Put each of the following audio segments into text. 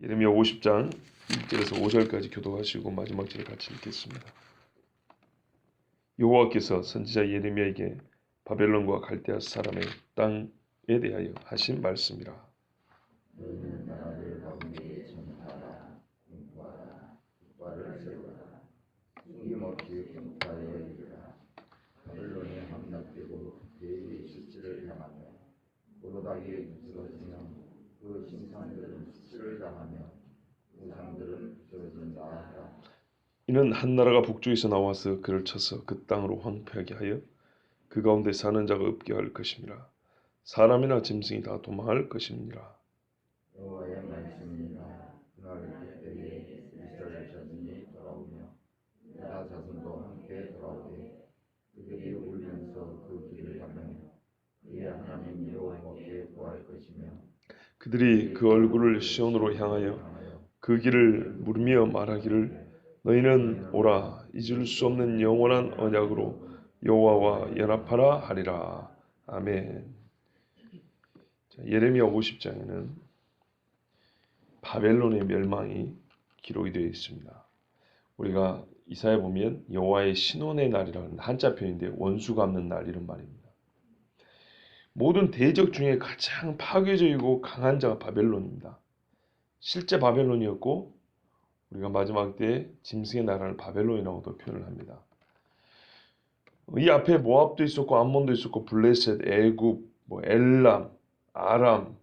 예레미야 50장 1절에서 5절까지 교독하시고 마지막 절을 같이 읽겠습니다. 여호와께서 선지자 예레미야에게 바벨론과 갈대아 사람의 땅에 대하여 하신 말씀이라. 너희는 나라들 가운데 정하라, 공부하라, 깃발을 세우라, 숨김없이 공부하여 이르라. 바벨론에 함락되고 그의 수치를 당하며 고로닥이 부스러지며 그 신상들은 수치를 당하며 우상들은 부서진다 하라. 이는 한 나라가 북쪽에서 나와서 그를 쳐서 그 땅으로 황폐하게 하여 그 가운데 사는 자가 없게 할 것임이라. 사람이나 짐승이 다 도망할 것임이라. 여호와의 말씀이니라. 그날 그때에 이스라엘 자손이 돌아오며 유다 자손도 함께 돌아오되 그들이 울면서 그 길을 가며 그의 하나님 여호와께 구할 것이며 그들이 그 얼굴을 시온으로 향하여 그 길을 물으며 말하기를 너희는 오라 잊을 수 없는 영원한 언약으로 여호와와 연합하라 하리라. 아멘. 예레미야 50장에는 바벨론의 멸망이 기록이 되어 있습니다. 우리가 이사야 보면 여호와의 신원의 날이라는 한자 표현인데 원수 갚는 날 이런 말입니다. 모든 대적 중에 가장 파괴적이고 강한 자가 바벨론입니다. 실제 바벨론이었고 우리가 마지막 때에 짐승의 나라를 바벨론이라고도 표현을 합니다. 이 앞에 모압도 있었고 암몬도 있었고 블레셋, 애굽, 엘람, 아람,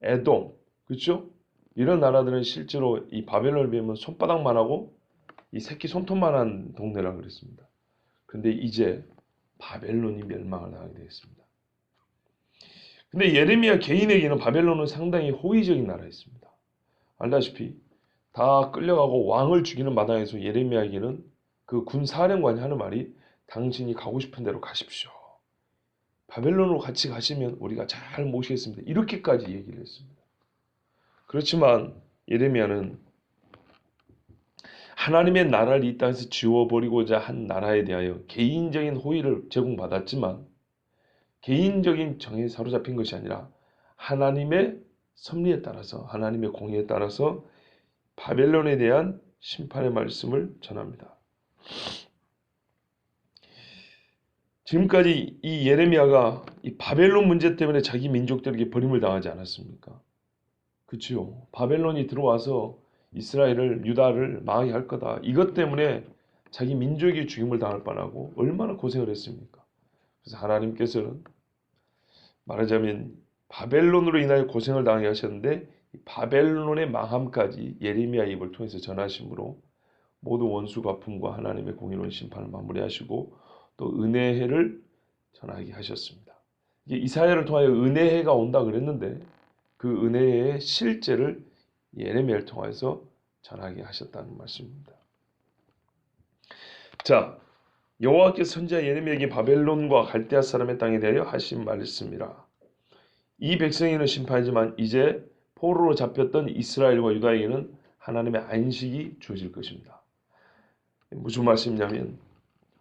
에돔, 그렇죠? 이런 나라들은 실제로 이 바벨론을 비하면 손바닥만 하고 이 새끼 손톱만한 동네라 그랬습니다. 그런데 이제 바벨론이 멸망을 당하게 되었습니다. 근데 예레미야 개인에게는 바벨론은 상당히 호의적인 나라였습니다. 알다시피 다 끌려가고 왕을 죽이는 마당에서 예레미야에게는 그 군사령관이 하는 말이 당신이 가고 싶은 대로 가십시오. 바벨론으로 같이 가시면 우리가 잘 모시겠습니다. 이렇게까지 얘기를 했습니다. 그렇지만 예레미야는 하나님의 나라를 이 땅에서 지워버리고자 한 나라에 대하여 개인적인 호의를 제공받았지만 개인적인 정에 사로잡힌 것이 아니라 하나님의 섭리에 따라서 하나님의 공의에 따라서 바벨론에 대한 심판의 말씀을 전합니다. 지금까지 이 예레미야가 이 바벨론 문제 때문에 자기 민족들에게 버림을 당하지 않았습니까? 그렇죠. 바벨론이 들어와서 이스라엘을 유다를 망하게 할 거다. 이것 때문에 자기 민족이 죽임을 당할 뻔하고 얼마나 고생을 했습니까? 그래서 하나님께서는 말하자면 바벨론으로 인하여 고생을 당하게 하셨는데 바벨론의 망함까지 예레미야 입을 통해서 전하심으로 모두 원수 갚음과 하나님의 공의로운 심판을 마무리하시고 또 은혜해를 전하게 하셨습니다. 이게 이사야를 통하여 은혜해가 온다 그랬는데 그 은혜의 실제를 예레미야를 통해서 전하게 하셨다는 말씀입니다. 자, 여호와께서 선지자 예레미야에게 바벨론과 갈대아 사람의 땅에 대하여 하신 말씀이라. 이 백성에는 심판이지만 이제 포로로 잡혔던 이스라엘과 유다에게는 하나님의 안식이 주어질 것입니다. 무슨 말씀이냐면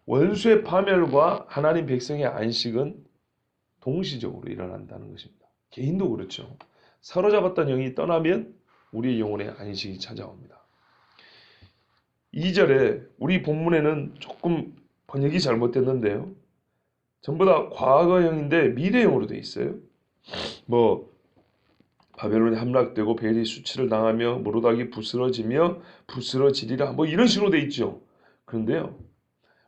원수의 파멸과 하나님 백성의 안식은 동시적으로 일어난다는 것입니다. 개인도 그렇죠. 사로잡았던 영이 떠나면 우리의 영혼의 안식이 찾아옵니다. 2절에 우리 본문에는 조금 번역이 잘못됐는데요. 전부 다 과거형인데 미래형으로 되어 있어요. 바벨론이 함락되고 벨이 수치를 당하며 모로닥이 부스러지며 부스러지리라 이런 식으로 되어 있죠. 그런데요.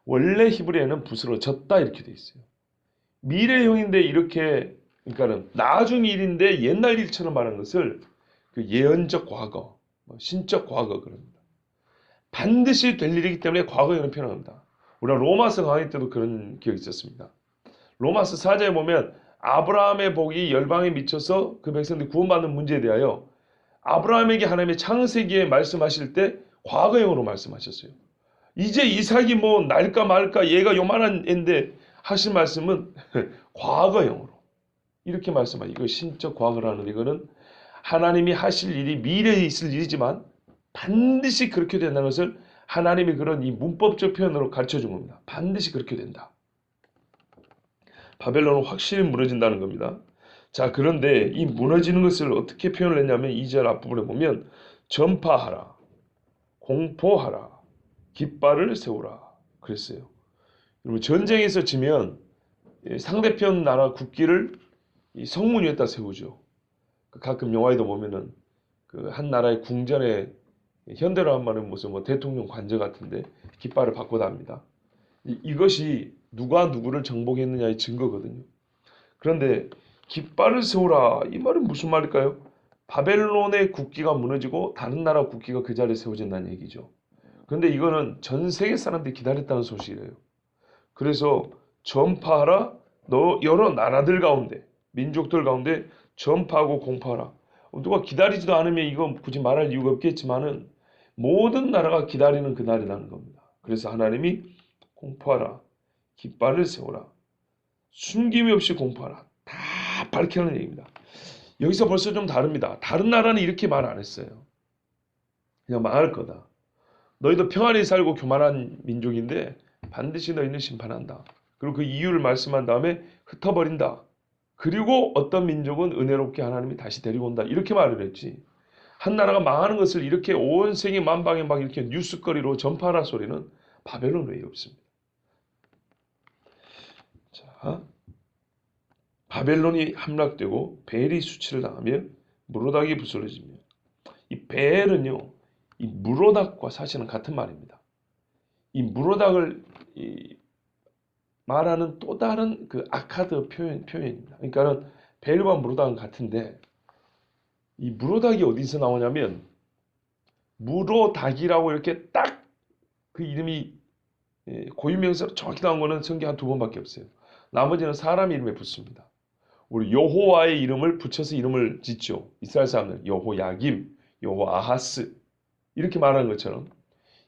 원래 히브리어에는 부스러졌다 이렇게 되어 있어요. 미래형인데 이렇게 그러니까는 나중 일인데 옛날 일처럼 말하는 것을 그 예언적 과거, 신적 과거 그럽니다. 반드시 될 일이기 때문에 과거형을 표현합니다. 우리가 로마서 강의 때도 그런 기억이 있었습니다. 로마서 4장에 보면 아브라함의 복이 열방에 미쳐서 그 백성들이 구원받는 문제에 대하여 아브라함에게 하나님의 창세기에 말씀하실 때 과거형으로 말씀하셨어요. 이제 이삭이 날까 말까 얘가 요만한 애인데 하신 말씀은 과거형으로 이렇게 말씀하죠. 이거 신적 과거라는 이거는 하나님이 하실 일이 미래에 있을 일이지만 반드시 그렇게 된다는 것을 하나님이 그런 이 문법적 표현으로 가르쳐 준 겁니다. 반드시 그렇게 된다. 바벨론은 확실히 무너진다는 겁니다. 자, 그런데 이 무너지는 것을 어떻게 표현을 했냐면 2절 앞부분에 보면 전파하라, 공포하라, 깃발을 세우라 그랬어요. 여러분 전쟁에서 지면 상대편 나라 국기를 이 성문 위에다 세우죠. 가끔 영화에도 보면은 그 한 나라의 궁전에 현대로 한 말은 무슨 뭐 대통령 관저 같은데 깃발을 받고 답니다. 이것이 누가 누구를 정복했느냐의 증거거든요. 그런데 깃발을 세우라 이 말은 무슨 말일까요? 바벨론의 국기가 무너지고 다른 나라 국기가 그 자리에 세워진다는 얘기죠. 그런데 이거는 전 세계 사람들이 기다렸다는 소식이에요. 그래서 전파하라 너 여러 나라들 가운데 민족들 가운데 전파하고 공파하라. 누가 기다리지도 않으면 이건 굳이 말할 이유가 없겠지만은 모든 나라가 기다리는 그날이라는 겁니다. 그래서 하나님이 공포하라 깃발을 세우라 숨김이 없이 공포하라 다 밝히는 얘기입니다. 여기서 벌써 좀 다릅니다. 다른 나라는 이렇게 말 안 했어요. 그냥 망할 거다. 너희도 평안히 살고 교만한 민족인데 반드시 너희는 심판한다. 그리고 그 이유를 말씀한 다음에 흩어버린다. 그리고 어떤 민족은 은혜롭게 하나님이 다시 데리고 온다. 이렇게 말을 했지. 한 나라가 망하는 것을 이렇게 온 세계 만방에 막 이렇게 뉴스거리로 전파하라 소리는 바벨론 외에 없습니다. 자, 바벨론이 함락되고 벨이 수치를 당하며 무로닥이 부스러지며 이 벨은요, 이 무로닥과 사실은 같은 말입니다. 이 무로닥을 말하는 또 다른 그 아카드 표현입니다. 그러니까는 벨과 무로닥은 같은데 이 무로닥이 어디서 나오냐면 무로닥이라고 이렇게 딱 그 이름이 고유명사로 정확히 나온 거는 성경 한 2번밖에 없어요. 나머지는 사람 이름에 붙습니다. 우리 여호와의 이름을 붙여서 이름을 짓죠. 이스라엘 사람들 여호야김, 여호아하스 이렇게 말하는 것처럼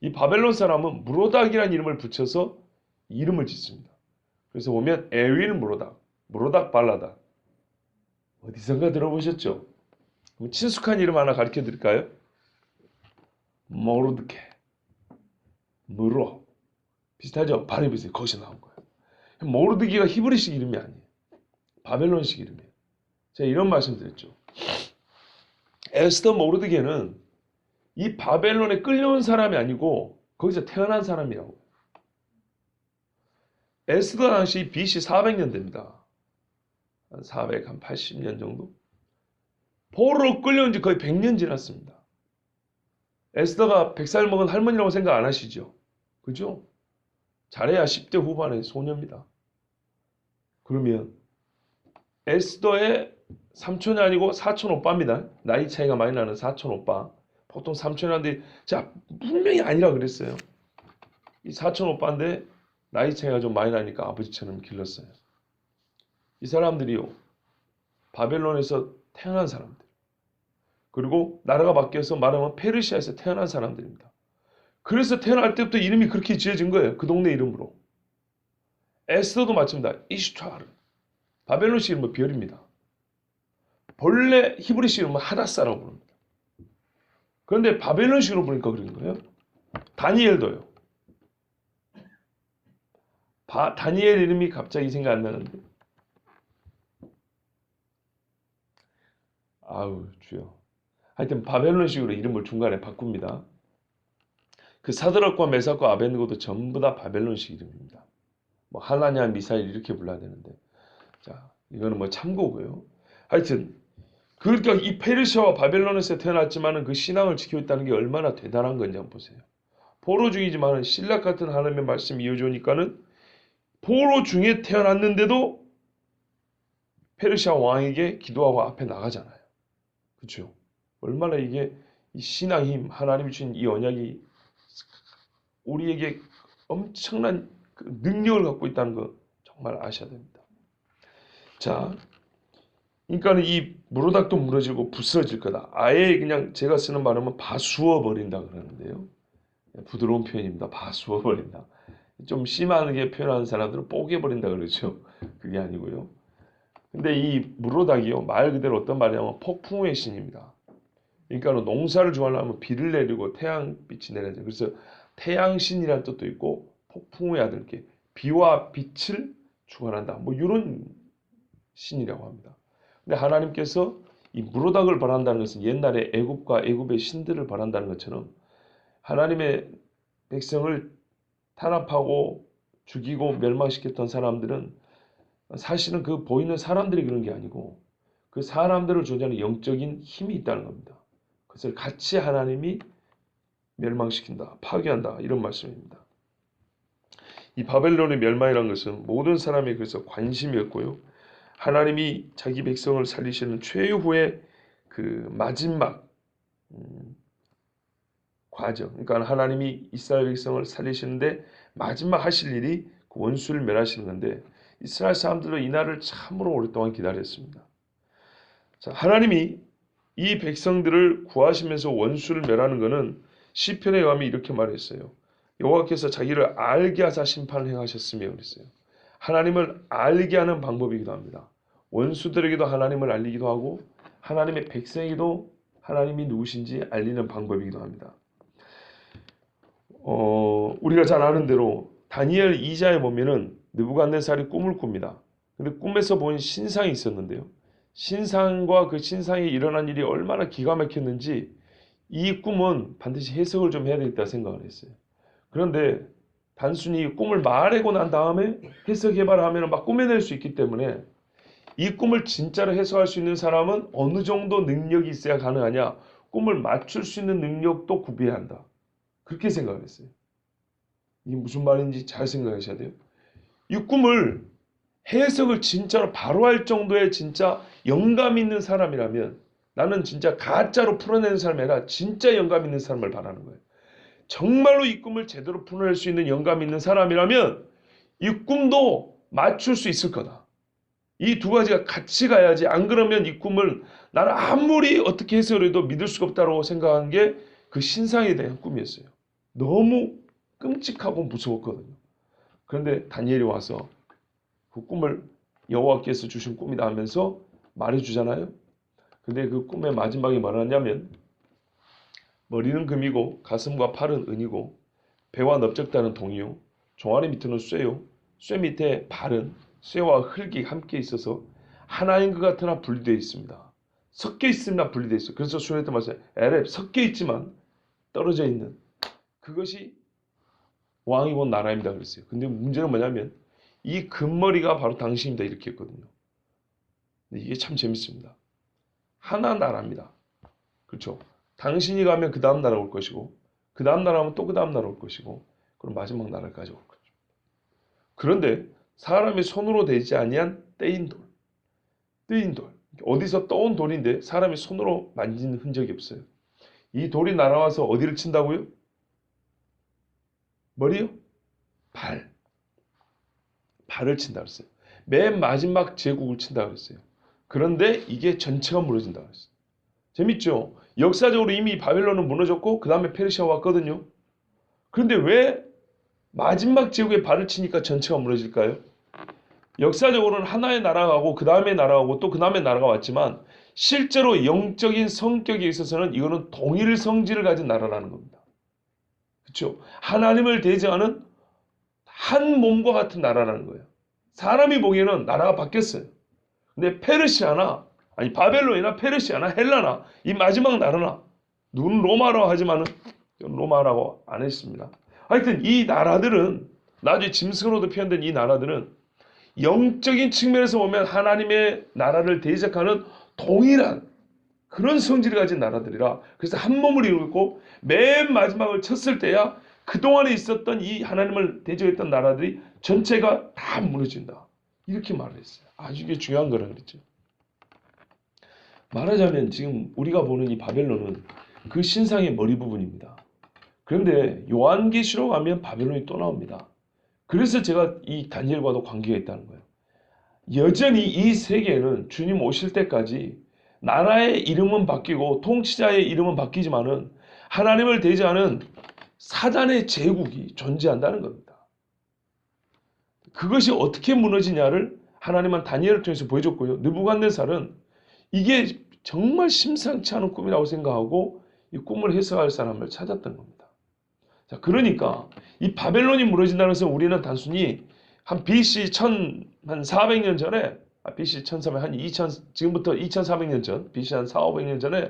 이 바벨론 사람은 무로닥이라는 이름을 붙여서 이름을 짓습니다. 그래서 보면 에윌 무로닥, 무로닥 발라다 어디선가 들어보셨죠? 친숙한 이름 하나 가르쳐 드릴까요? 모르드케, 무로 비슷하죠? 발음이 비슷해요. 거기서 나온 거예요. 모르드기가 히브리식 이름이 아니에요. 바벨론식 이름이에요. 제가 이런 말씀 드렸죠. 에스더 모르드게는 이 바벨론에 끌려온 사람이 아니고 거기서 태어난 사람이라고. 에스더 당시 BC 400년대입니다. 한 480년 정도? 포로로 끌려온 지 거의 100년 지났습니다. 에스더가 100살 먹은 할머니라고 생각 안 하시죠? 그죠? 잘해야 10대 후반의 소녀입니다. 그러면 에스더의 삼촌이 아니고 사촌 오빠입니다. 나이 차이가 많이 나는 사촌 오빠. 보통 삼촌한테 자 분명히 아니라 그랬어요. 이 사촌 오빠인데 나이 차이가 좀 많이 나니까 아버지처럼 길렀어요. 이 사람들이요. 바벨론에서 태어난 사람들. 그리고 나라가 바뀌어서 말하면 페르시아에서 태어난 사람들입니다. 그래서 태어날 때부터 이름이 그렇게 지어진 거예요. 그 동네 이름으로. 에스더도 마찬가지입니다. 이슈타르. 바벨론식 이름은 별입니다. 본래 히브리식 이름은 하다사라고 부릅니다. 그런데 바벨론식으로 부르니까 그런 거예요. 다니엘도요. 다니엘 이름이 갑자기 생각 안 나는데. 아우 주여. 하여튼 바벨론식으로 이름을 중간에 바꿉니다. 그 사드락과 메삭과 아벤느고도 전부 다 바벨론식 이름입니다. 뭐 하나냐 미사일 이렇게 불러야 되는데. 자, 이거는 뭐 참고고요. 하여튼 그러니까 이 페르시아와 바벨론에서 태어났지만은 그 신앙을 지키고 있다는 게 얼마나 대단한 건지 한번 보세요. 포로 중이지만은 신락 같은 하나님의 말씀이 이어져오니까는 포로 중에 태어났는데도 페르시아 왕에게 기도하고 앞에 나가잖아요. 그렇죠? 얼마나 이게 이 신앙 힘, 하나님이 주신 이 언약이 우리에게 엄청난 그 능력을 갖고 있다는 거 정말 아셔야 됩니다. 자, 그러니까 이 무로닥도 무너지고 부스러질 거다. 아예 그냥 제가 쓰는 말은 바수어 버린다 그러는데요. 부드러운 표현입니다. 바수어 버린다. 좀 심하게 표현하는 사람들은 뽀개 버린다 그러죠. 그게 아니고요. 근데 이 무로닥이요 말 그대로 어떤 말이냐면 폭풍의 신입니다. 그러니까 농사를 좋아하려면 비를 내리고 태양빛이 내려져. 그래서 태양신이라는 뜻도 있고 폭풍의 아들께 비와 빛을 주관한다. 뭐 이런 신이라고 합니다. 근데 하나님께서 이 무로닥을 벌한다는 것은 옛날에 애굽과 애굽의 신들을 벌한다는 것처럼 하나님의 백성을 탄압하고 죽이고 멸망시켰던 사람들은 사실은 그 보이는 사람들이 그런 게 아니고 그 사람들을 조절하는 영적인 힘이 있다는 겁니다. 그것을 같이 하나님이 멸망시킨다, 파괴한다 이런 말씀입니다. 이 바벨론의 멸망이라는 것은 모든 사람이 그래서 관심이었고요. 하나님이 자기 백성을 살리시는 최후의 그 마지막 과정, 그러니까 하나님이 이스라엘 백성을 살리시는데 마지막 하실 일이 그 원수를 멸하시는 건데 이스라엘 사람들은 이 날을 참으로 오랫동안 기다렸습니다. 자, 하나님이 이 백성들을 구하시면서 원수를 멸하는 것은 시편에 의하면 이렇게 말했어요. 여호와께서 자기를 알게 하사 심판을 행하셨으며 그랬어요. 하나님을 알게 하는 방법이기도 합니다. 원수들에게도 하나님을 알리기도 하고 하나님의 백성에게도 하나님이 누구신지 알리는 방법이기도 합니다. 우리가 잘 아는 대로 다니엘 2장에 보면은 느부갓네살이 꿈을 꿉니다. 근데 꿈에서 본 신상이 있었는데요. 신상과 그 신상에 일어난 일이 얼마나 기가 막혔는지 이 꿈은 반드시 해석을 좀 해야 되겠다 생각을 했어요. 그런데 단순히 꿈을 말하고 난 다음에 해석 개발을 하면 막 꾸며낼 수 있기 때문에 이 꿈을 진짜로 해석할 수 있는 사람은 어느 정도 능력이 있어야 가능하냐? 꿈을 맞출 수 있는 능력도 구비해야 한다. 그렇게 생각을 했어요. 이게 무슨 말인지 잘 생각하셔야 돼요. 이 꿈을 해석을 진짜로 바로 할 정도의 진짜 영감 있는 사람이라면 나는 진짜 가짜로 풀어내는 사람이 아니라 진짜 영감 있는 사람을 바라는 거예요. 정말로 이 꿈을 제대로 풀어낼 수 있는 영감 있는 사람이라면 이 꿈도 맞출 수 있을 거다. 이 두 가지가 같이 가야지 안 그러면 이 꿈을 나는 아무리 어떻게 해석을 해도 믿을 수가 없다고 생각한 게 그 신상에 대한 꿈이었어요. 너무 끔찍하고 무서웠거든요. 그런데 다니엘이 와서 그 꿈을 여호와께서 주신 꿈이다 하면서 말해주잖아요. 근데 그 꿈의 마지막에 말하냐면 머리는 금이고 가슴과 팔은 은이고 배와 넓적다는 동이요 종아리 밑에는 쇠요 쇠 밑에 발은 쇠와 흙이 함께 있어서 하나인 것 같으나 분리되어 있습니다. 섞여 있으나 분리되어 있어요. 그래서 수련했던 말씀 에렙 섞여 있지만 떨어져 있는 그것이 왕이 본 나라입니다 그랬어요. 근데 문제는 뭐냐면 이 금머리가 바로 당신입니다 이렇게 했거든요. 근데 이게 참 재밌습니다. 하나 나라입니다. 그렇죠? 당신이 가면 그 다음 나라 올 것이고 그 다음 나라 하면 또 그 다음 나라 올 것이고 그럼 마지막 나라까지 올 거죠. 그런데 사람의 손으로 되지 아니한 떼인 돌, 뜨인 돌 어디서 떠온 돌인데 사람이 손으로 만진 흔적이 없어요. 이 돌이 날아와서 어디를 친다고요? 머리요? 발을 친다 그랬어요. 맨 마지막 제국을 친다 그랬어요. 그런데 이게 전체가 무너진다 그랬어요. 재밌죠? 역사적으로 이미 바벨론은 무너졌고 그 다음에 페르시아가 왔거든요. 그런데 왜 마지막 제국에 발을 치니까 전체가 무너질까요? 역사적으로는 하나의 나라가 가고 그 다음에 나라가 오고 또 그 다음에 나라가 왔지만 실제로 영적인 성격에 있어서는 이거는 동일 성질을 가진 나라라는 겁니다. 그렇죠? 하나님을 대적하는 한 몸과 같은 나라라는 거예요. 사람이 보기에는 나라가 바뀌었어요. 근데 페르시아나 아니 바벨론이나 페르시아나 헬라나 이 마지막 나라나 누군 로마라고 하지만은 로마라고 안 했습니다. 하여튼 이 나라들은 나중에 짐승으로도 표현된 이 나라들은 영적인 측면에서 보면 하나님의 나라를 대적하는 동일한 그런 성질을 가진 나라들이라 그래서 한 몸을 이루고 있고 맨 마지막을 쳤을 때야 그동안에 있었던 이 하나님을 대적했던 나라들이 전체가 다 무너진다. 이렇게 말을 했어요. 아주 이게 중요한 거라 그랬죠. 말하자면 지금 우리가 보는 이 바벨론은 그 신상의 머리 부분입니다. 그런데 요한계시록 가면 바벨론이 또 나옵니다. 그래서 제가 이 다니엘과도 관계가 있다는 거예요. 여전히 이 세계에는 주님 오실 때까지 나라의 이름은 바뀌고 통치자의 이름은 바뀌지만은 하나님을 대적하는 사단의 제국이 존재한다는 겁니다. 그것이 어떻게 무너지냐를 하나님은 다니엘을 통해서 보여줬고요. 느부갓네살은 이게 정말 심상치 않은 꿈이라고 생각하고 이 꿈을 해석할 사람을 찾았던 겁니다. 자, 그러니까 이 바벨론이 무너진다는 것은 우리는 단순히 한 BC 1400년 전에 BC 1300, 한 2000, 지금부터 2400년 전, BC 한 4, 500년 전에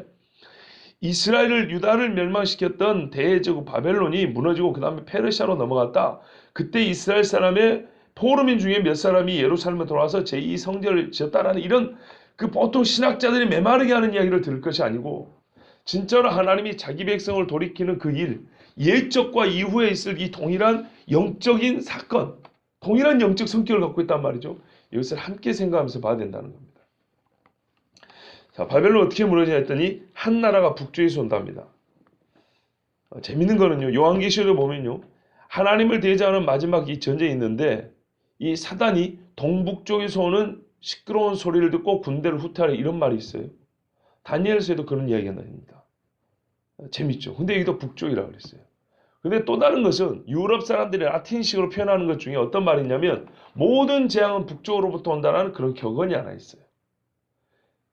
이스라엘을, 유다를 멸망시켰던 대제국 바벨론이 무너지고 그 다음에 페르시아로 넘어갔다. 그때 이스라엘 사람의 포로민 중에 몇 사람이 예루살렘에 돌아와서 제2성전을 지었다라는 이런 그 보통 신학자들이 메마르게 하는 이야기를 들을 것이 아니고 진짜로 하나님이 자기 백성을 돌이키는 그 일, 예적과 이후에 있을 이 동일한 영적인 사건, 동일한 영적 성격을 갖고 있단 말이죠. 이것을 함께 생각하면서 봐야 된다는 겁니다. 자, 바벨론 어떻게 무너지냐 했더니 한 나라가 북쪽에서 온답니다. 재밌는 거는요. 요한계시록에 보면요. 하나님을 대적하는 마지막 이 전쟁이 있는데 이 사단이 동북쪽에서 오는 시끄러운 소리를 듣고 군대를 후퇴하라 이런 말이 있어요. 다니엘서에도 그런 이야기가 나옵니다. 재밌죠. 근데 여기도 북쪽이라고 그랬어요. 근데 또 다른 것은 유럽 사람들이 라틴식으로 표현하는 것 중에 어떤 말이 있냐면 모든 재앙은 북쪽으로부터 온다는 그런 격언이 하나 있어요.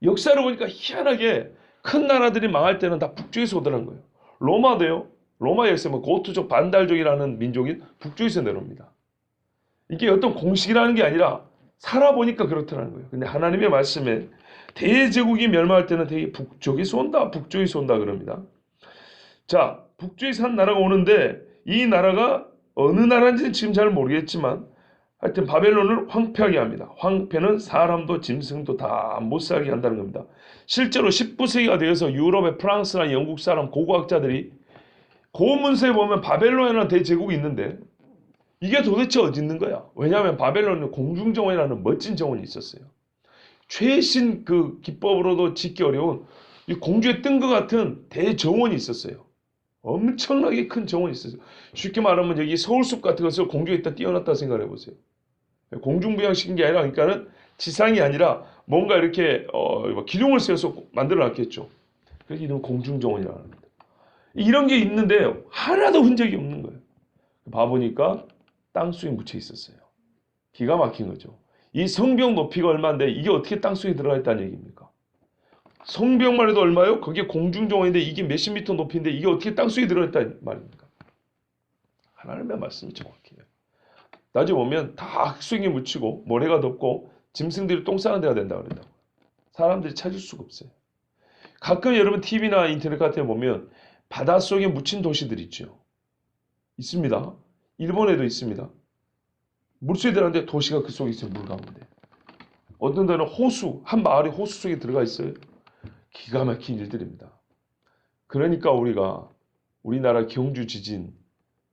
역사를 보니까 희한하게 큰 나라들이 망할 때는 다 북쪽에서 오더라는 거예요. 로마도요. 로마 역사 뭐 고트족 반달족이라는 민족이 북쪽에서 내려옵니다. 이게 어떤 공식이라는 게 아니라 살아보니까 그렇더라는 거예요. 근데 하나님의 말씀에 대제국이 멸망할 때는 되게 북쪽에서 온다, 북쪽에서 온다 그럽니다. 자, 북쪽에서 한 나라가 오는데 이 나라가 어느 나라인지는 지금 잘 모르겠지만 하여튼 바벨론을 황폐하게 합니다. 황폐는 사람도 짐승도 다 못 살게 한다는 겁니다. 실제로 19세기가 되어서 유럽의 프랑스나 영국 사람 고고학자들이 고문서에 보면 바벨론이라는 대제국이 있는데 이게 도대체 어디 있는 거야? 왜냐하면 바벨론은 공중정원이라는 멋진 정원이 있었어요. 최신 그 기법으로도 짓기 어려운 이 공주에 뜬 것 같은 대정원이 있었어요. 엄청나게 큰 정원이 있었어요. 쉽게 말하면 여기 서울숲 같은 것을 공중에다 띄워놨다 생각해 보세요. 공중부양시킨 게 아니라 그러니까는 지상이 아니라 뭔가 이렇게 기둥을 세워서 만들어 놨겠죠. 그래서 이런 공중정원이라고 합니다. 이런 게 있는데 하나도 흔적이 없는 거예요. 봐보니까 땅속에 묻혀 있었어요. 기가 막힌 거죠. 이 성벽 높이가 얼마인데 이게 어떻게 땅속에 들어가 있다는 얘기입니까? 성벽만 해도 얼마요? 그게 공중정원인데 이게 몇십 미터 높이인데 이게 어떻게 땅속에 들어가 있다는 말입니까? 하나님의 말씀이 정확해요. 나중에 보면 다 흙속에 묻히고 모래가 덮고 짐승들이 똥 싸는 데가 된다고 그런다고. 사람들이 찾을 수가 없어요. 가끔 여러분 TV나 인터넷 같은 데 보면 바닷속에 묻힌 도시들 있죠. 있습니다. 일본에도 있습니다. 물속에 들어갔는데 도시가 그 속에 있어요. 물 가운데. 어떤 데는 호수, 한 마을이 호수 속에 들어가 있어요. 기가 막힌 일들입니다. 그러니까 우리가 우리나라 경주 지진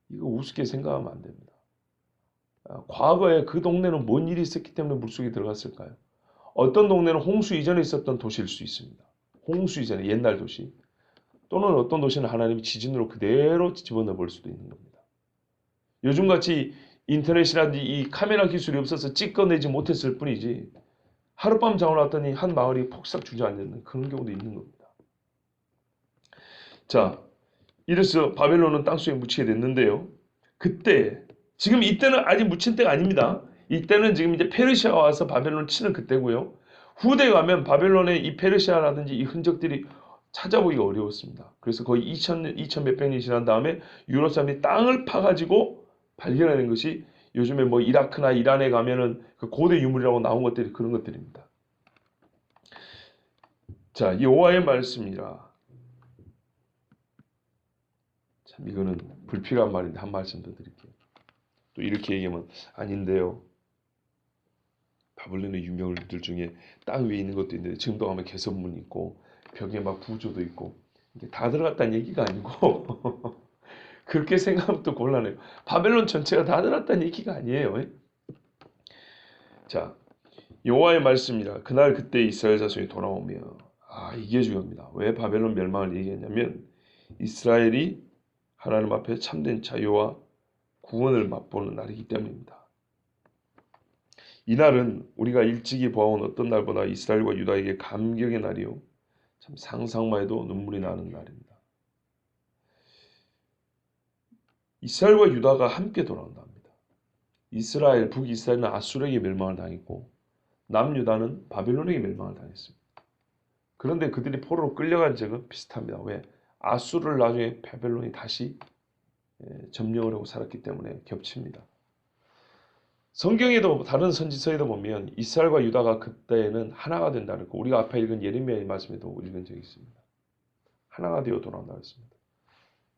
이거 우습게 생각하면 안 됩니다. 과거에 그 동네는 뭔 일이 있었기 때문에 물속에 들어갔을까요? 어떤 동네는 홍수 이전에 있었던 도시일 수 있습니다. 홍수 이전에 옛날 도시. 또는 어떤 도시는 하나님이 지진으로 그대로 집어넣어 볼 수도 있는 겁니다. 요즘같이 인터넷이라든지 이 카메라 기술이 없어서 찍어내지 못했을 뿐이지 하룻밤 자고 났더니 한 마을이 폭삭 주저앉는 그런 경우도 있는 겁니다. 자, 이래서 바벨론은 땅속에 묻히게 됐는데요. 그때 지금 이때는 아직 묻힌 때가 아닙니다. 이때는 지금 이제 페르시아가 와서 바벨론을 치는 그때고요. 후대 가면 바벨론의 이 페르시아라든지 이 흔적들이 찾아보기가 어려웠습니다. 그래서 거의 2000 몇백 년이 지난 다음에 유럽 사람이 땅을 파가지고 발견하는 것이 요즘에 뭐 이라크나 이란에 가면은 그 고대 유물이라고 나온 것들이 그런 것들입니다. 자, 여호와의 말씀이라. 참 이거는 불필요한 말인데 한 말씀 더 드릴게요. 또 이렇게 얘기하면 아닌데요. 바벨론의 유명들 중에 땅 위에 있는 것도 있는데 지금도 가면 개선문 있고 벽에 막 구조도 있고 이게 다 들어갔다는 얘기가 아니고 그렇게 생각하면 또 곤란해요. 바벨론 전체가 다 들어갔다는 얘기가 아니에요. 자, 여호와의 말씀이라. 그날 그때 이스라엘 자손이 돌아오며 이게 중요합니다. 왜 바벨론 멸망을 얘기했냐면 이스라엘이 하나님 앞에 참된 자유와 구원을 맛보는 날이기 때문입니다. 이날은 우리가 일찍이 보아온 어떤 날보다 이스라엘과 유다에게 감격의 날이요. 참 상상만 해도 눈물이 나는 날입니다. 이스라엘과 유다가 함께 돌아온답니다. 이스라엘, 북이스라엘은 아수르에게 멸망을 당했고 남유다는 바벨론에게 멸망을 당했습니다. 그런데 그들이 포로로 끌려간 적은 비슷합니다. 왜? 아수르를 나중에 바벨론이 다시 점령을 하고 살았기 때문에 겹칩니다. 성경에도 다른 선지서에도 보면 이스라엘과 유다가 그때에는 하나가 된다는 거. 우리가 앞에 읽은 예레미야의 말씀에도 읽은 적이 있습니다. 하나가 되어 돌아온다고 했습니다.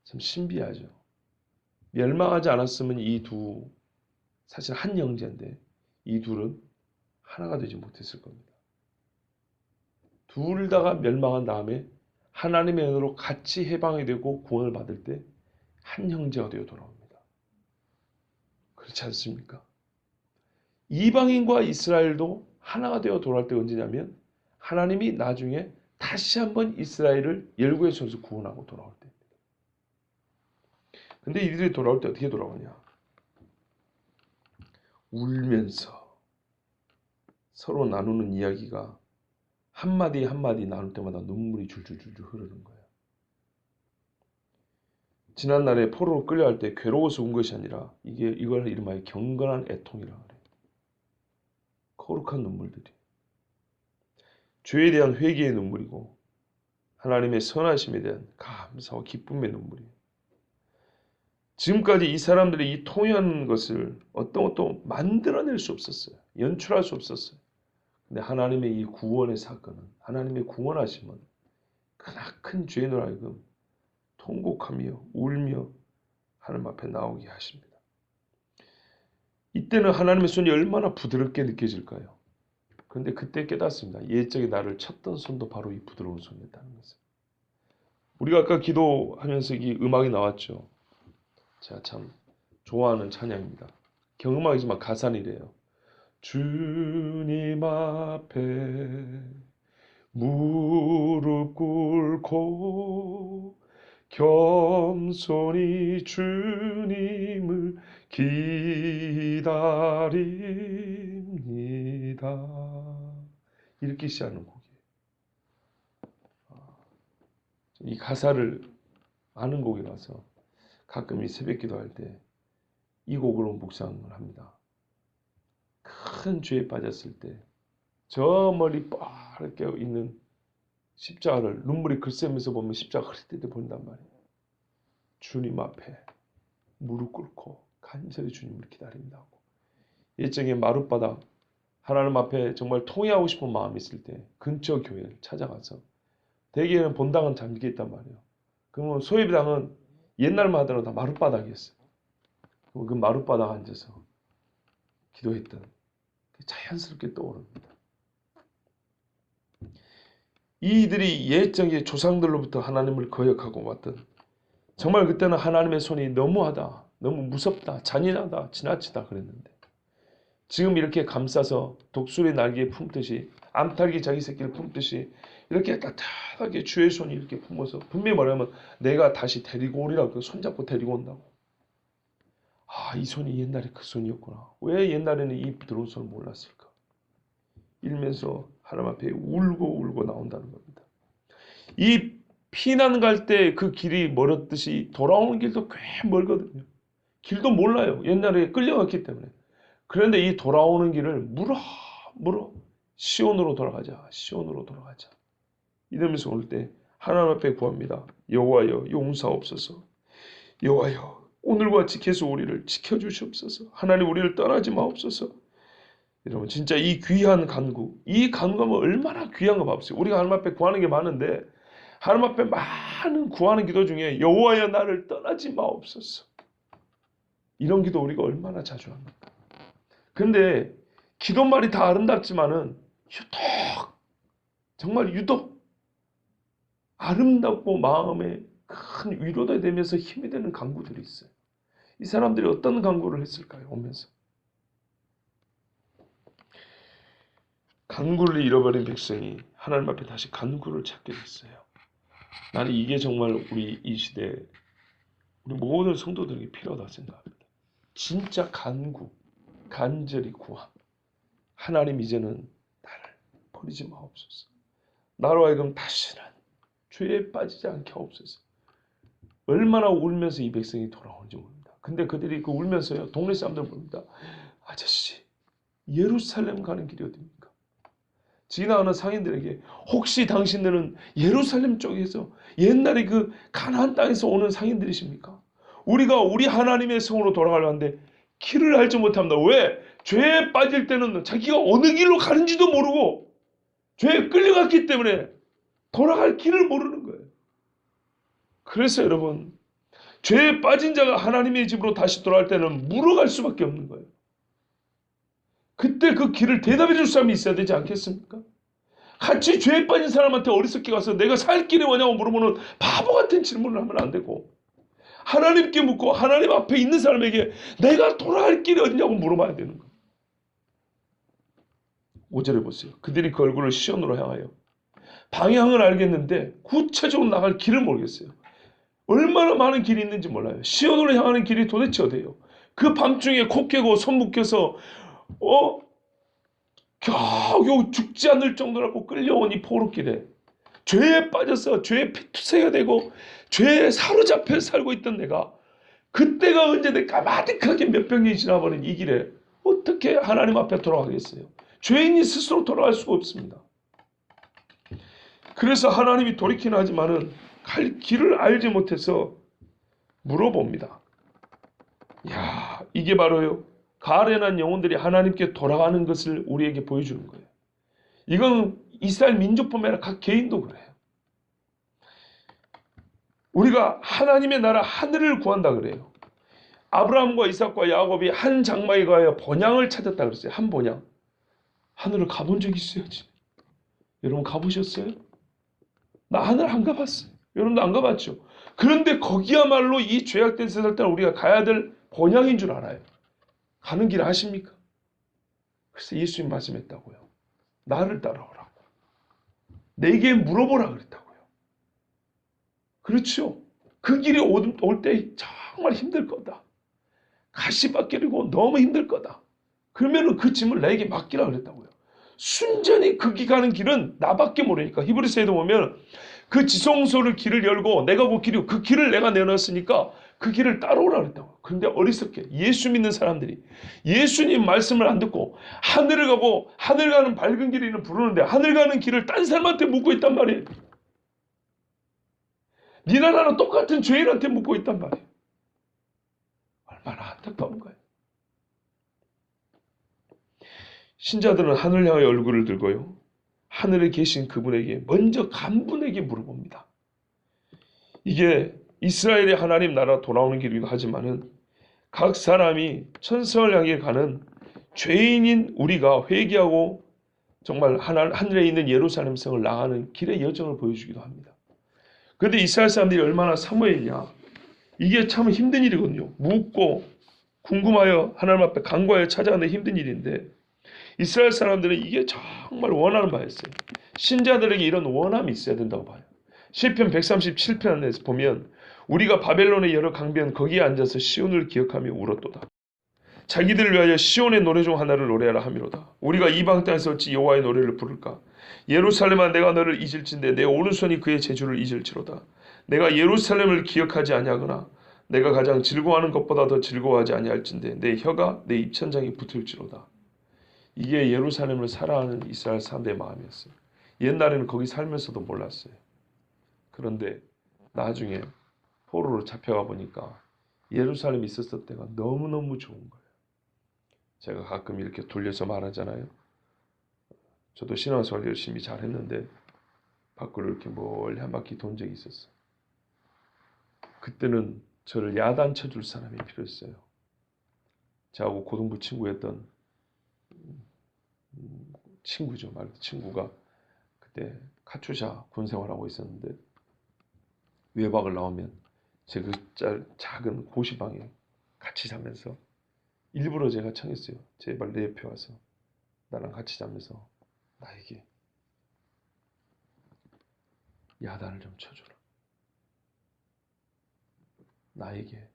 참 신비하죠. 멸망하지 않았으면 사실 한 형제인데 이 둘은 하나가 되지 못했을 겁니다. 둘 다가 멸망한 다음에 하나님의 은혜로 같이 해방이 되고 구원을 받을 때 한 형제가 되어 돌아옵니다. 그렇지 않습니까? 이방인과 이스라엘도 하나가 되어 돌아올 때 언제냐면 하나님이 나중에 다시 한번 이스라엘을 열국의 손에서 구원하고 돌아올 때입니다. 근데 이들이 돌아올 때 어떻게 돌아오냐? 울면서 서로 나누는 이야기가 한마디 한마디 나눌 때마다 눈물이 줄줄줄줄 흐르는 거예요. 지난날에 포로로 끌려갈 때 괴로워서 운 것이 아니라 이걸 이름하여 경건한 애통이라 그래요. 거룩한 눈물들이. 죄에 대한 회개의 눈물이고 하나님의 선하심에 대한 감사와 기쁨의 눈물이에요. 지금까지 이 사람들이 이 통연한 것을 어떤 것도 만들어낼 수 없었어요. 연출할 수 없었어요. 근데 하나님의 이 구원의 사건은, 하나님의 구원하심은 크나큰 죄인으로 하여금 통곡하며 울며 하나님 앞에 나오게 하십니다. 이때는 하나님의 손이 얼마나 부드럽게 느껴질까요? 그런데 그때 깨닫습니다. 옛적에 나를 쳤던 손도 바로 이 부드러운 손이었다는 것을. 우리가 아까 기도하면서 이 음악이 나왔죠. 제가 참 좋아하는 찬양입니다. 경음악이지만 가사이래요. 주님 앞에 무릎 꿇고 겸손히 주님을 기다립니다. 이렇게 시작하는 곡이에요. 이 가사를 아는 곡이라서 가끔 이 새벽 기도할 때 이 곡으로 묵상을 합니다. 큰 죄에 빠졌을 때 저 멀리 빠르게 있는 십자가를 눈물이 글쎄면서 보면 십자가 흐릿하게 보인단 말이에요. 주님 앞에 무릎 꿇고 간절히 주님을 기다린다고. 옛적에 마룻바닥 하나님 앞에 정말 통회하고 싶은 마음이 있을 때 근처 교회를 찾아가서 대개는 본당은 잠겨 있단 말이에요. 그러면 소예배당은 옛날만 하더라도 다 마룻바닥이었어요. 그 마룻바닥 앉아서 기도했던 자연스럽게 떠오릅니다. 이들이 옛적의 조상들로부터 하나님을 거역하고 왔던, 정말 그때는 하나님의 손이 너무하다, 너무 무섭다, 잔인하다, 지나치다 그랬는데 지금 이렇게 감싸서 독수리 날개에 품듯이, 암탉이 자기 새끼를 품듯이 이렇게 따뜻하게 주의 손이 이렇게 품어서 분명히 말하면 내가 다시 데리고 오리라고 손잡고 데리고 온다고. 이 손이 옛날에 그 손이었구나. 왜 옛날에는 이 부드러운 손을 몰랐을까? 이러면서 하나님 앞에 울고 나온다는 겁니다. 이 피난 갈 때 그 길이 멀었듯이 돌아오는 길도 꽤 멀거든요. 길도 몰라요. 옛날에 끌려갔기 때문에. 그런데 이 돌아오는 길을 물어 시온으로 돌아가자. 이러면서 올 때 하나님 앞에 구합니다. 여호와여 용서하옵소서. 여호와여 오늘과 같이 계속 우리를 지켜주시옵소서. 하나님 우리를 떠나지 마옵소서. 여러분 진짜 이 귀한 간구, 이 간구하면 얼마나 귀한 거 봐보세요. 우리가 하나님 앞에 구하는 게 많은데 하나님 앞에 많은 구하는 기도 중에 여호와여 나를 떠나지 마옵소서. 이런 기도 우리가 얼마나 자주 합니까? 근데 기도말이 다 아름답지만은 유독 아름답고 마음에 큰 위로가 되면서 힘이 되는 간구들이 있어요. 이 사람들이 어떤 간구를 했을까요? 오면서 간구를 잃어버린 백성이 하나님 앞에 다시 간구를 찾게 됐어요. 나는 이게 정말 우리 이 시대에 우리 모든 성도들에게 필요하다고 생각합니다. 진짜 간구, 간절히 구함. 하나님 이제는 나를 버리지 마옵소서. 나로 하여금 다시는 죄에 빠지지 않게 하옵소서. 얼마나 울면서 이 백성이 돌아오는지 모릅니다. 근데 그들이 그 울면서요, 동네 사람들 봅니다. 아저씨, 예루살렘 가는 길이 어디입니까? 지나가는 상인들에게 혹시 당신들은 예루살렘 쪽에서 옛날에 그 가나안 땅에서 오는 상인들이십니까? 우리가 우리 하나님의 성으로 돌아가려 하는데 길을 알지 못합니다. 왜? 죄에 빠질 때는 자기가 어느 길로 가는지도 모르고 죄에 끌려갔기 때문에 돌아갈 길을 모르는 거예요. 그래서 여러분, 죄에 빠진 자가 하나님의 집으로 다시 돌아갈 때는 물어갈 수밖에 없는 거예요. 그때 그 길을 대답해 줄 사람이 있어야 되지 않겠습니까? 같이 죄에 빠진 사람한테 어리석게 가서 내가 살 길이 뭐냐고 물어보는 바보 같은 질문을 하면 안 되고, 하나님께 묻고 하나님 앞에 있는 사람에게 내가 돌아갈 길이 어디냐고 물어봐야 되는 거예요. 5절에 보세요. 그들이 그 얼굴을 시온으로 향하여 방향을 알겠는데 구체적으로 나갈 길을 모르겠어요. 얼마나 많은 길이 있는지 몰라요. 시온으로 향하는 길이 도대체 어디예요? 그 밤중에 코 깨고 손 묶여서 겨우 죽지 않을 정도라고 끌려온 이 포로길에 죄에 빠져서 죄에 피투성이가 되고 죄에 사로잡혀 살고 있던 내가, 그때가 언제 내가 가마득하게 몇백 년이 지나버린 이 길에 어떻게 하나님 앞에 돌아가겠어요? 죄인이 스스로 돌아갈 수가 없습니다. 그래서 하나님이 돌이키는 하지만은 갈 길을 알지 못해서 물어봅니다. 야, 이게 바로요, 가련한 영혼들이 하나님께 돌아가는 것을 우리에게 보여주는 거예요. 이건 이스라엘 민족뿐만 아니라 각 개인도 그래요. 우리가 하나님의 나라 하늘을 구한다 그래요. 아브라함과 이삭과 야곱이 한 장막에 가야 번향을 찾았다 그랬어요. 한 번향. 하늘을 가본 적 있어야지. 여러분 가보셨어요? 나 하늘 안 가봤어요. 여러분도 안 가봤죠? 그런데 거기야말로 이 죄악된 세상 때는 우리가 가야 될 번향인 줄 알아요. 가는 길 아십니까? 그래서 예수님 말씀했다고요. 나를 따라오라고. 내게 물어보라 그랬다고요. 그렇죠? 그 길이 올 때 정말 힘들 거다. 가시밭길이고 너무 힘들 거다. 그러면 그 짐을 나에게 맡기라 그랬다고요. 순전히 그 가는 길은 나밖에 모르니까. 히브리서에도 보면 그 지성소를 길을 열고 내가 그 길이고 그 길을 내가 내놨으니까 그 길을 따라오라 그랬다고요. 그런데 어리석게 예수 믿는 사람들이 예수님 말씀을 안 듣고 하늘을 가고 하늘 가는 밝은 길이는 부르는데 하늘 가는 길을 딴 사람한테 묻고 있단 말이에요. 니나 나랑 똑같은 죄인한테 묻고 있단 말이에요. 얼마나 안타까운 거예요. 신자들은 하늘 향해 얼굴을 들고요, 하늘에 계신 그분에게 먼저 간분에게 물어봅니다. 이게 이스라엘의 하나님 나라 돌아오는 길이기도 하지만은 각 사람이 천성을 향해 가는 죄인인 우리가 회개하고 정말 하늘에 있는 예루살렘 성을 나가는 길의 여정을 보여주기도 합니다. 그런데 이스라엘 사람들이 얼마나 사모했냐. 이게 참 힘든 일이거든요. 묻고 궁금하여 하나님 앞에 간구하여 찾아가는 힘든 일인데 이스라엘 사람들은 이게 정말 원하는 바였어요. 신자들에게 이런 원함이 있어야 된다고 봐요. 시편 137편에서 보면 우리가 바벨론의 여러 강변 거기에 앉아서 시온을 기억하며 울었도다. 자기들을 위하여 시온의 노래 중 하나를 노래하라 하미로다. 우리가 이방 땅에서 어찌 여호와의 노래를 부를까? 예루살렘아, 내가 너를 잊을진대 내 오른손이 그의 재주를 잊을지로다. 내가 예루살렘을 기억하지 아니하거나 내가 가장 즐거워하는 것보다 더 즐거워하지 아니할진대 내 혀가 내 입천장에 붙을지로다. 이게 예루살렘을 사랑하는 이스라엘 사람들의 마음이었어요. 옛날에는 거기 살면서도 몰랐어요. 그런데 나중에 포로로 잡혀가 보니까 예루살렘에 있었을 때가 너무너무 좋은 거예요. 제가 가끔 이렇게 돌려서 말하잖아요. 저도 신앙생활 열심히 잘했는데 밖으로 이렇게 멀리 한 바퀴 돈 적이 있었어요. 그때는 저를 야단쳐줄 사람이 필요했어요. 저하고 고등부 친구였던 친구죠. 말 친구가 그때 카투샤 군생활하고 있었는데 외박을 나오면 제 그 작은 고시방에 같이 자면서 일부러 제가 청했어요. 제발 내 옆에 와서 나랑 같이 자면서 나에게 야단을 좀 쳐주라. 나에게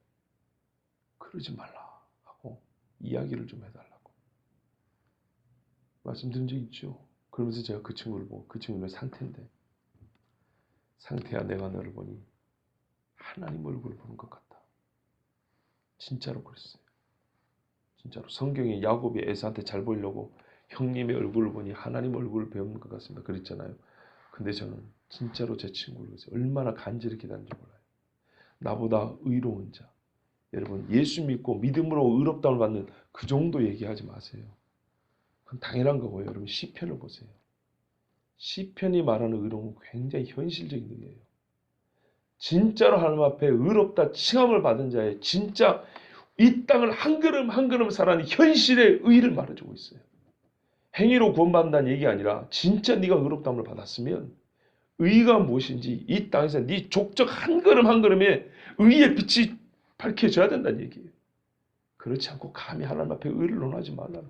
그러지 말라 하고 이야기를 좀 해달라고 말씀드린 적 있죠. 그러면서 제가 그 친구를 보고, 그 친구는 상태인데, 상태야 내가 너를 보니 하나님 얼굴을 보는 것 같다. 진짜로 그랬어요. 진짜로 성경에 야곱이 에사한테 잘 보이려고 형님의 얼굴을 보니 하나님 얼굴을 배우는 것 같습니다. 그랬잖아요. 근데 저는 진짜로 제 친구를 그랬어요. 얼마나 간절히 기다리는지 몰라요. 나보다 의로운 자, 여러분 예수 믿고 믿음으로 의롭다움을 받는 그 정도 얘기하지 마세요. 그건 당연한 거고요. 여러분 시편을 보세요. 시편이 말하는 의로움은 굉장히 현실적인 의예요. 진짜로 하나님 앞에 의롭다 칭함을 받은 자의 진짜 이 땅을 한 걸음 한 걸음 살아가는 현실의 의를 말해주고 있어요. 행위로 구원받는다는 얘기 아니라 진짜 네가 의롭다움을 받았으면 의가 무엇인지 이 땅에서 네 족적 한 걸음 한 걸음에 의의 빛이 밝혀져야 된다는 얘기예요. 그렇지 않고 감히 하나님 앞에 의를 논하지 말라는.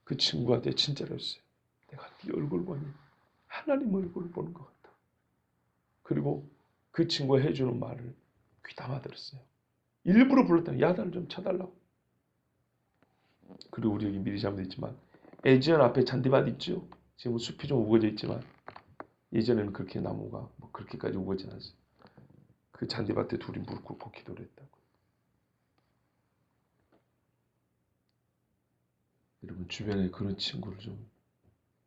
그 친구한테 진짜로 했어요. 내가 네 얼굴 보니 하나님 얼굴을 보는 것 같다. 그리고 그 친구가 해주는 말을 귀담아 들었어요. 일부러 불렀다. 야단을 좀 쳐달라고. 그리고 우리 여기 미리 잘못했지만 애지연 앞에 잔디밭 있죠. 지금 숲이 좀 우거져 있지만 예전에는 그렇게 나무가 뭐 그렇게까지 우거진 않았어요. 그 잔디밭에 둘이 무릎 꿇고 기도를 했다고. 여러분 주변에 그런 친구를 좀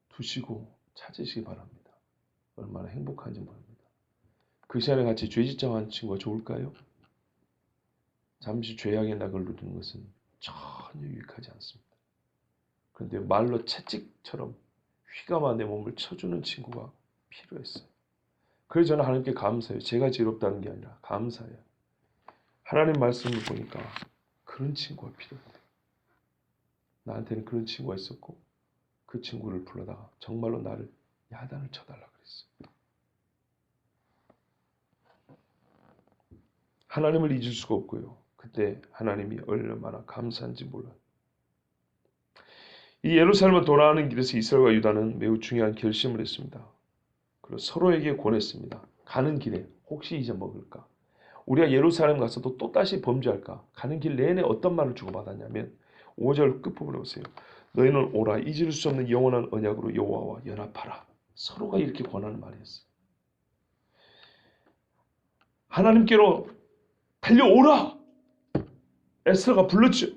두시고 찾으시기 바랍니다. 얼마나 행복한지 모릅니다. 그 시간에 같이 죄짓장한 친구가 좋을까요? 잠시 죄악의 낙을 누리는 것은 전혀 유익하지 않습니다. 그런데 말로 채찍처럼 휘감아 내 몸을 쳐주는 친구가 필요했어요. 그래서 저는 하나님께 감사해요. 제가 지롭다는 게 아니라 감사해요. 하나님 말씀을 보니까 그런 친구가 필요해요. 나한테는 그런 친구가 있었고 그 친구를 불러다가 정말로 나를 야단을 쳐달라 그랬어요. 하나님을 잊을 수가 없고요. 그때 하나님이 얼마나 감사한지 몰라요. 이 예루살렘을 돌아가는 길에서 이스라엘과 유다는 매우 중요한 결심을 했습니다. 그리고 서로에게 권했습니다. 가는 길에 혹시 잊어먹을까? 우리가 예루살렘 가서도 또다시 범죄할까? 가는 길 내내 어떤 말을 주고받았냐면 5절 끝부분을 보세요. 너희는 오라 잊을 수 없는 영원한 언약으로 여호와와 연합하라. 서로가 이렇게 권하는 말이었어요. 하나님께로 달려오라. 에스더가 불렀죠.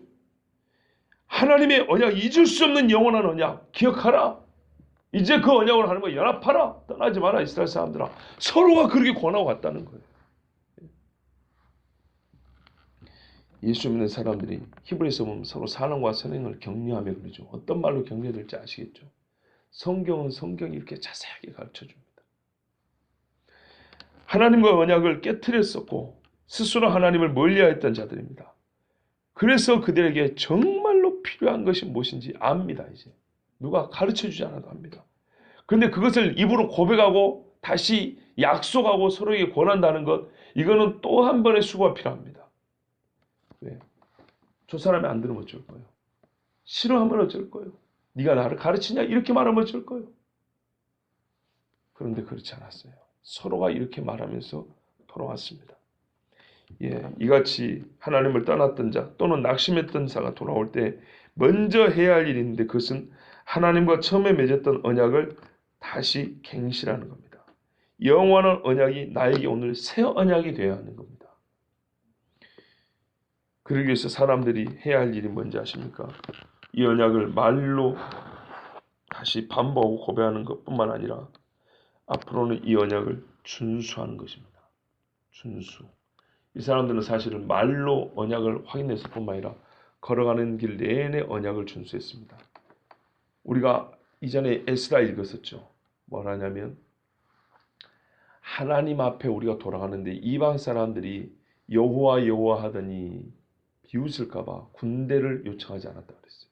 하나님의 언약, 잊을 수 없는 영원한 언약 기억하라. 이제 그 언약으로 하나님과 연합하라. 떠나지 마라 이스라엘 사람들아. 서로가 그렇게 권하고 갔다는 거예요. 예수 믿는 사람들이 히브리서 보면 서로 사랑과 선행을 격려하며 그러죠. 어떤 말로 격려될지 아시겠죠? 성경은 성경이 이렇게 자세하게 가르쳐줍니다. 하나님과 언약을 깨트렸었고 스스로 하나님을 멀리하였던 자들입니다. 그래서 그들에게 정말로 필요한 것이 무엇인지 압니다. 이제 누가 가르쳐주지 않아도 압니다. 그런데 그것을 입으로 고백하고 다시 약속하고 서로에게 권한다는 것, 이거는 또 한 번의 수고가 필요합니다. 왜? 저 사람이 안 들으면 어쩔 거예요? 싫어하면 어쩔 거예요? 네가 나를 가르치냐? 이렇게 말하면 어쩔 거예요? 그런데 그렇지 않았어요. 서로가 이렇게 말하면서 돌아왔습니다. 예, 이같이 하나님을 떠났던 자 또는 낙심했던 자가 돌아올 때 먼저 해야 할 일이 있는데 그것은 하나님과 처음에 맺었던 언약을 다시 갱신하는 겁니다. 영원한 언약이 나에게 오늘 새 언약이 되어야 하는 겁니다. 그러기 위해서 사람들이 해야 할 일이 뭔지 아십니까? 이 언약을 말로 다시 반복하고 고백하는 것뿐만 아니라 앞으로는 이 언약을 준수하는 것입니다. 준수. 이 사람들은 사실은 말로 언약을 확인했을 뿐만 아니라 걸어가는 길 내내 언약을 준수했습니다. 우리가 이전에 에스라 읽었었죠. 뭐라냐면 하나님 앞에 우리가 돌아가는데 이방 사람들이 여호와 여호와 하더니 비웃을까 봐 군대를 요청하지 않았다 그랬어요.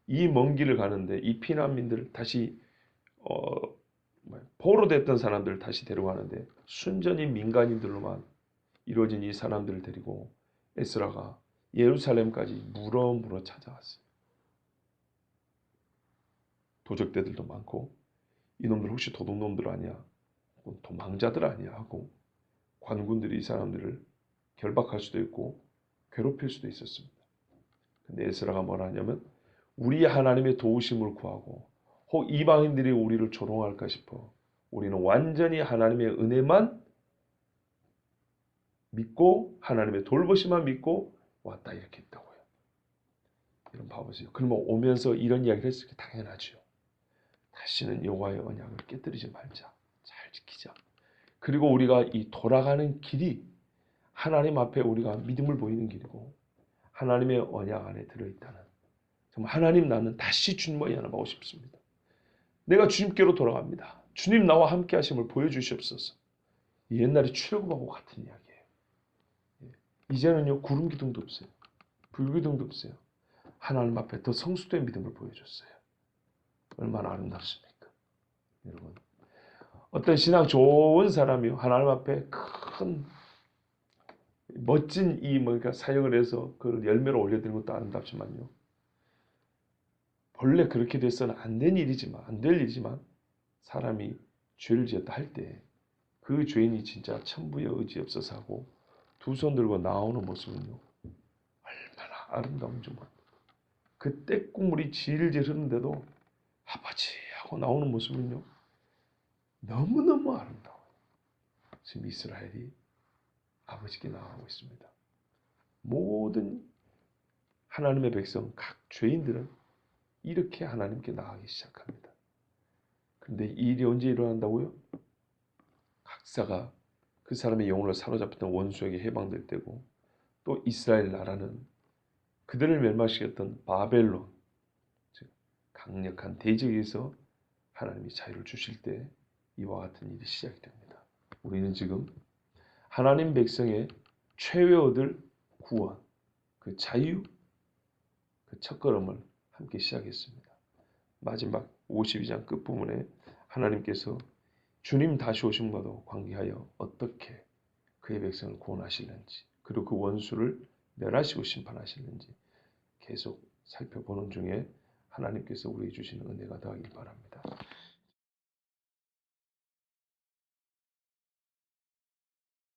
이 먼 길을 가는데 이 피난민들 다시 포로됐던 사람들을 다시 데려가는데 순전히 민간인들로만 이루어진 이 사람들을 데리고 에스라가 예루살렘까지 물어 찾아왔어요. 도적대들도 많고 이놈들 혹시 도둑놈들 아니야? 도망자들 아니야? 하고 관군들이 이 사람들을 결박할 수도 있고 괴롭힐 수도 있었습니다. 근데 에스라가 뭐라 하냐면 우리 하나님의 도우심을 구하고 혹 이방인들이 우리를 조롱할까 싶어 우리는 완전히 하나님의 은혜만 믿고 하나님의 돌보심만 믿고 왔다 이렇게 했다고요. 이런 봐보세요. 그러면 오면서 이런 이야기를 했을 게 당연하죠. 다시는 여호와의 언약을 깨뜨리지 말자. 잘 지키자. 그리고 우리가 이 돌아가는 길이 하나님 앞에 우리가 믿음을 보이는 길이고 하나님의 언약 안에 들어있다는, 정말 하나님, 나는 다시 주님과 연합하고 싶습니다. 내가 주님께로 돌아갑니다. 주님 나와 함께 하심을 보여주시옵소서. 옛날에 출애굽하고 같은 이야기예요. 이제는요, 구름 기둥도 없어요. 불 기둥도 없어요. 하나님 앞에 더 성숙된 믿음을 보여줬어요. 얼마나 아름답습니까? 여러분, 어떤 신앙 좋은 사람이요, 하나님 앞에 큰 멋진 그러니까 사역을 해서 그 열매를 올려드리는 것도 아름답지만요, 본래 그렇게 돼서는 안 될 일이지만 사람이 죄를 지었다 할 때 그 죄인이 진짜 천부의 의지 없어서 하고 두 손 들고 나오는 모습은요, 얼마나 아름다운 줄 몰라요. 그 떼국물이 질질 흐르는데도 아버지 하고 나오는 모습은요, 너무너무 아름다워요. 지금 이스라엘이 아버지께 나아가고 있습니다. 모든 하나님의 백성, 각 죄인들은 이렇게 하나님께 나아가기 시작합니다. 그런데 이 일이 언제 일어난다고요? 각사가 그 사람의 영혼을 사로잡혔던 원수에게 해방될 때고, 또 이스라엘 나라는 그들을 멸망시켰던 바벨론, 즉 강력한 대적에서 하나님이 자유를 주실 때 이와 같은 일이 시작이 됩니다. 우리는 지금 하나님 백성의 최후에 얻을 구원, 그 자유, 그 첫걸음을 함께 시작했습니다. 마지막 52장 끝부분에 하나님께서 주님 다시 오심과도 관계하여 어떻게 그의 백성을 구원하실는지, 그리고 그 원수를 멸하시고 심판하실는지 계속 살펴보는 중에 하나님께서 우리에게 주시는 은혜가 더하길 바랍니다.